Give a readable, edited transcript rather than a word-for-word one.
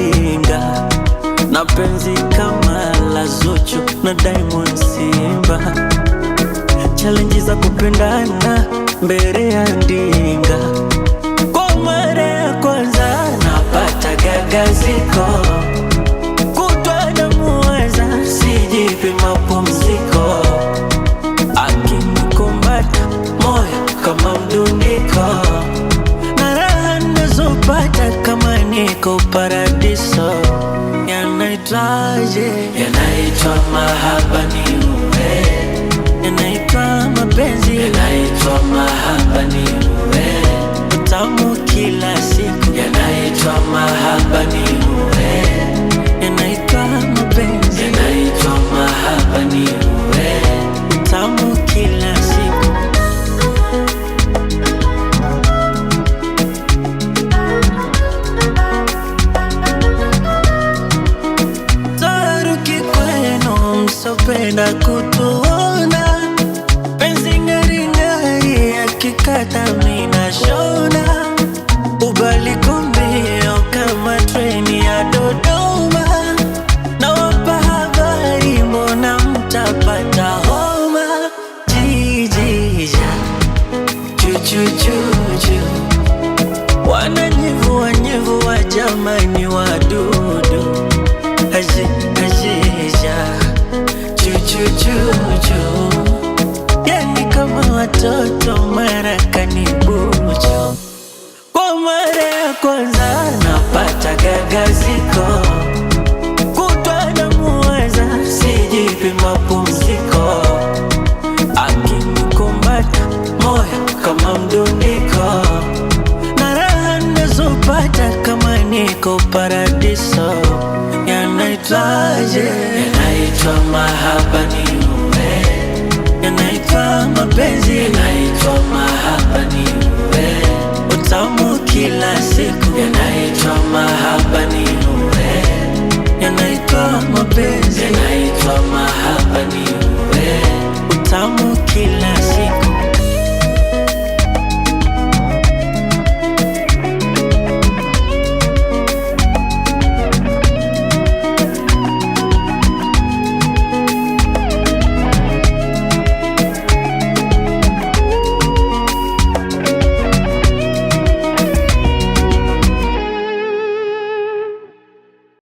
ndinga na penzi kama la Zuchu na Diamond Simba, challenge za kupendana mbele ya ndinga. Kwa mara ya kwanza napata gagaziko, kutwa namuweza sijipi mapumziko, akinikumbata moyo kama mdundiko, na raha nazopata kama niko paradiso. Yanaitwaje? Yanaitwa mahaba ni uwe, yanaitwa mapenzi, yanaitwa mahaba ni uwe, utamu kila siku, yanaitwa mahaba ni uwe, yanaitwa mapenzi, yanaitwa mahaba ni uwe, utamu kila siku. Taruki kwenu msopenda kutuona, penzi ngari ngari akikata mina shona, ubali kumbio kama treni ya Dodoma, na wapa habari mbona mtapata homa. Jijija chuchuchuchu, wananyevua nyevua jamani wadudu, ajija chuchuchuchu, yani kama watoto marakani bucho. Kwa mara ya kwanza napata gagaziko, kutwa namuweza sijipi mapumziko, akinikumbata moyo kama mdundiko, na raha nazopata kama niko paradiso. Yanaitwaje? Yanaitwa mahaba ni uwe, yanaitwa mapenzi, yanaitwa mahaba ni uwe, utamu kila siku, yanaitwa mahaba ni uwe.